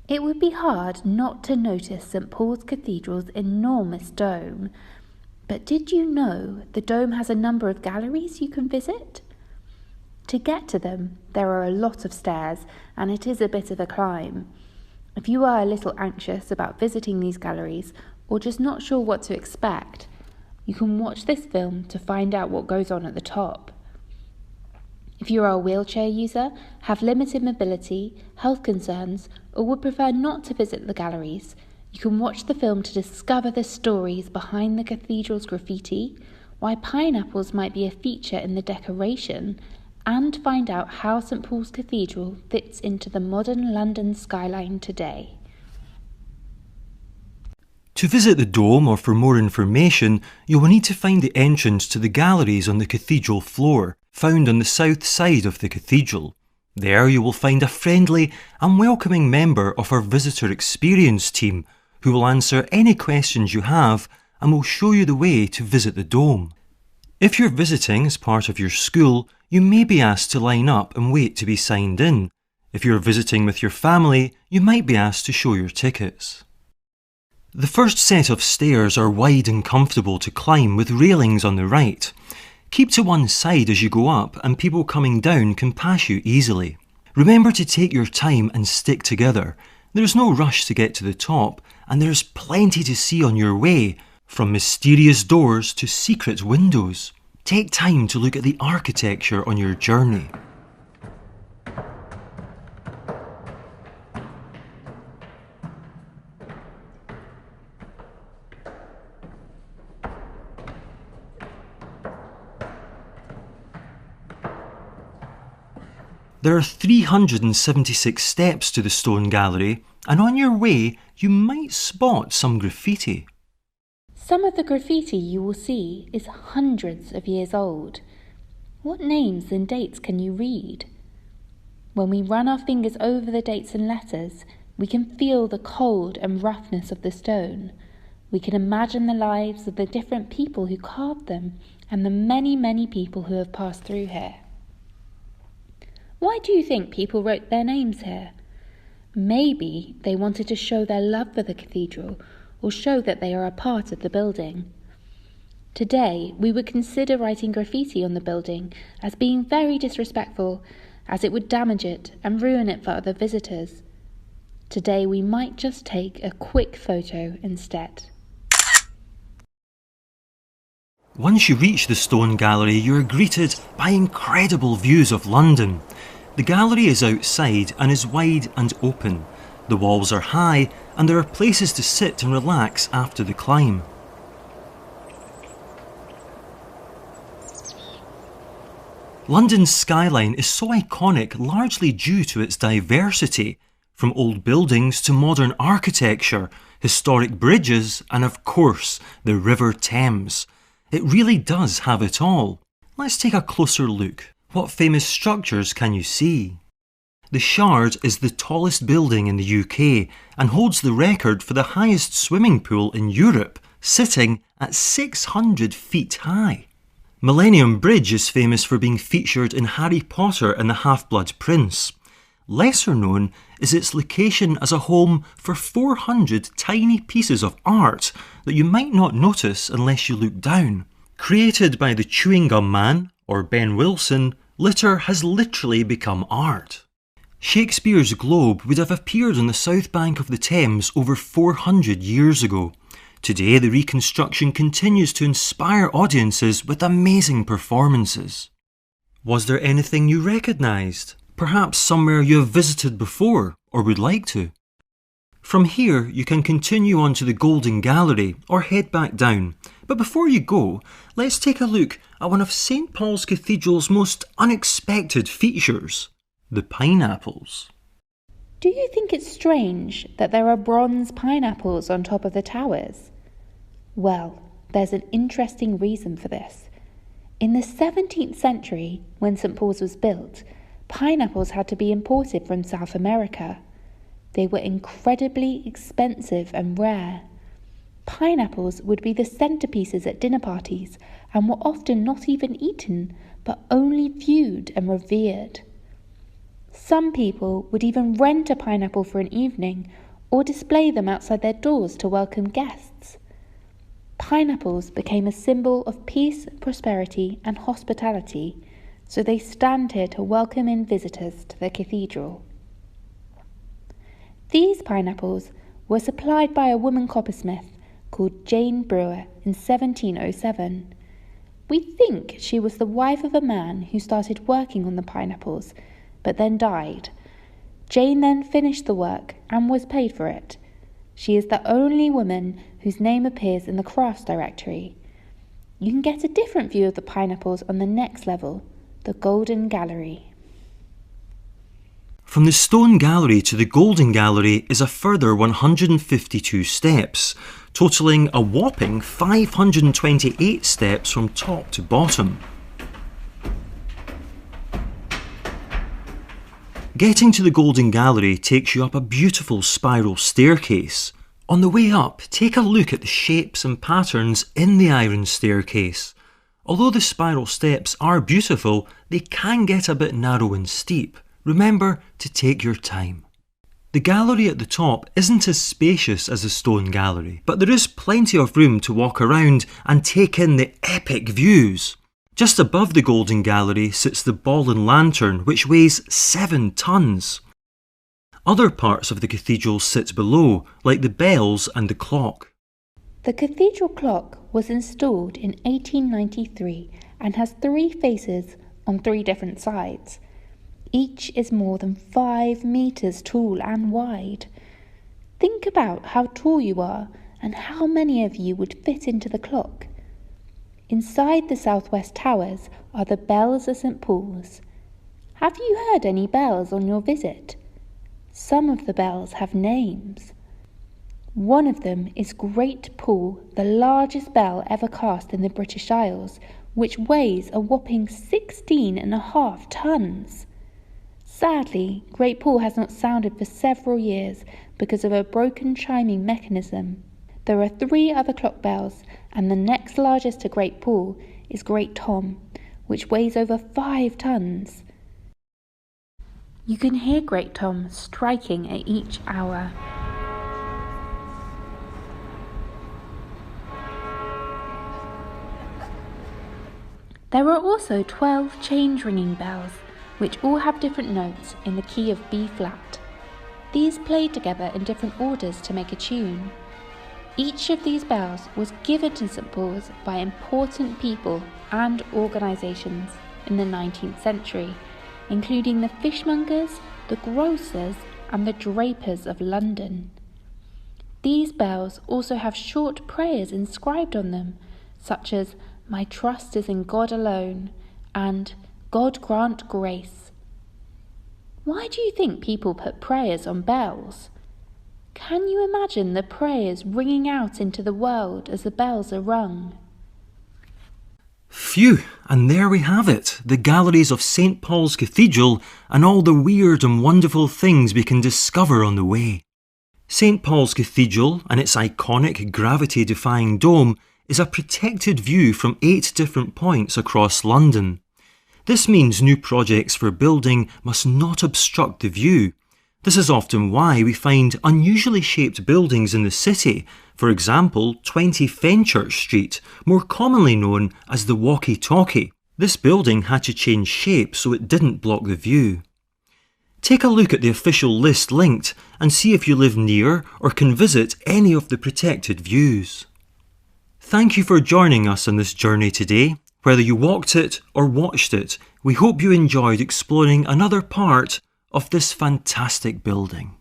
It would be hard not to notice St Paul's Cathedral's enormous dome. But did you know the dome has a number of galleries you can visit? To get to them, there are a lot of stairs, and it is a bit of a climb. If you are a little anxious about visiting these galleries, or just not sure what to expect, you can watch this film to find out what goes on at the top. If you are a wheelchair user, have limited mobility, health concerns, or would prefer not to visit the galleries, you can watch the film to discover the stories behind the cathedral's graffiti, why pineapples might be a feature in the decoration, and find out how St Paul's Cathedral fits into the modern London skyline today. To visit the dome or for more information, you will need to find the entrance to the galleries on the cathedral floor, found on the south side of the cathedral. There you will find a friendly and welcoming member of our visitor experience team who will answer any questions you have and will show you the way to visit the dome. If you're visiting as part of your school, you may be asked to line up and wait to be signed in. If you're visiting with your family, you might be asked to show your tickets. The first set of stairs are wide and comfortable to climb with railings on the right. Keep to one side as you go up and people coming down can pass you easily. Remember to take your time and stick together. There's no rush to get to the top and there's plenty to see on your way, from mysterious doors to secret windows. Take time to look at the architecture on your journey. There are 376 steps to the stone gallery, and on your way you might spot some graffiti. Some of the graffiti you will see is hundreds of years old. What names and dates can you read? When we run our fingers over the dates and letters, we can feel the cold and roughness of the stone. We can imagine the lives of the different people who carved them and the many, many people who have passed through here. Why do you think people wrote their names here? Maybe they wanted to show their love for the cathedral or show that they are a part of the building. Today, we would consider writing graffiti on the building as being very disrespectful, as it would damage it and ruin it for other visitors. Today, we might just take a quick photo instead. Once you reach the stone gallery, you are greeted by incredible views of London. The gallery is outside and is wide and open. The walls are high and there are places to sit and relax after the climb. London's skyline is so iconic largely due to its diversity, from old buildings to modern architecture, historic bridges and of course the River Thames. It really does have it all. Let's take a closer look. What famous structures can you see? The Shard is the tallest building in the UK and holds the record for the highest swimming pool in Europe, sitting at 600 feet high. Millennium Bridge is famous for being featured in Harry Potter and the Half-Blood Prince. Lesser known is its location as a home for 400 tiny pieces of art that you might not notice unless you look down. Created by the Chewing Gum Man, or Ben Wilson, litter has literally become art. Shakespeare's Globe would have appeared on the south bank of the Thames over 400 years ago. Today, the reconstruction continues to inspire audiences with amazing performances. Was there anything you recognised? Perhaps somewhere you have visited before or would like to? From here, you can continue on to the Golden Gallery or head back down. But before you go, let's take a look at one of St Paul's Cathedral's most unexpected features, the pineapples. Do you think it's strange that there are bronze pineapples on top of the towers? Well, there's an interesting reason for this. In the 17th century, when St Paul's was built, pineapples had to be imported from South America. They were incredibly expensive and rare. Pineapples would be the centerpieces at dinner parties and were often not even eaten, but only viewed and revered. Some people would even rent a pineapple for an evening or display them outside their doors to welcome guests. Pineapples became a symbol of peace, prosperity, and hospitality, so they stand here to welcome in visitors to the cathedral. These pineapples were supplied by a woman coppersmith called Jane Brewer in 1707. We think she was the wife of a man who started working on the pineapples, but then died. Jane then finished the work and was paid for it. She is the only woman whose name appears in the crafts directory. You can get a different view of the pineapples on the next level, the Golden Gallery. From the Stone Gallery to the Golden Gallery is a further 152 steps, totalling a whopping 528 steps from top to bottom. Getting to the Golden Gallery takes you up a beautiful spiral staircase. On the way up, take a look at the shapes and patterns in the iron staircase. Although the spiral steps are beautiful, they can get a bit narrow and steep. Remember to take your time. The gallery at the top isn't as spacious as the Stone Gallery, but there is plenty of room to walk around and take in the epic views. Just above the Golden Gallery sits the Ball and Lantern, which weighs 7 tons. Other parts of the cathedral sit below, like the bells and the clock. The cathedral clock was installed in 1893 and has 3 faces on 3 different sides. Each is more than 5 metres tall and wide. Think about how tall you are and how many of you would fit into the clock. Inside the southwest towers are the bells of St. Paul's. Have you heard any bells on your visit? Some of the bells have names. One of them is Great Paul, the largest bell ever cast in the British Isles, which weighs a whopping 16.5 tons. Sadly, Great Paul has not sounded for several years because of a broken chiming mechanism. There are 3 other clock bells, and the next largest to Great Paul is Great Tom, which weighs over 5 tons. You can hear Great Tom striking at each hour. There are also 12 change-ringing bells, which all have different notes in the key of B flat. These played together in different orders to make a tune. Each of these bells was given to St. Paul's by important people and organisations in the 19th century, including the fishmongers, the grocers, and the drapers of London. These bells also have short prayers inscribed on them, such as "My trust is in God alone" and "God grant grace." Why do you think people put prayers on bells? Can you imagine the prayers ringing out into the world as the bells are rung? Phew, and there we have it, the galleries of St. Paul's Cathedral and all the weird and wonderful things we can discover on the way. St. Paul's Cathedral and its iconic gravity-defying dome is a protected view from 8 different points across London. This means new projects for building must not obstruct the view. This is often why we find unusually shaped buildings in the city, for example 20 Fenchurch Street, more commonly known as the Walkie-Talkie. This building had to change shape so it didn't block the view. Take a look at the official list linked and see if you live near or can visit any of the protected views. Thank you for joining us on this journey today. Whether you walked it or watched it, we hope you enjoyed exploring another part of this fantastic building.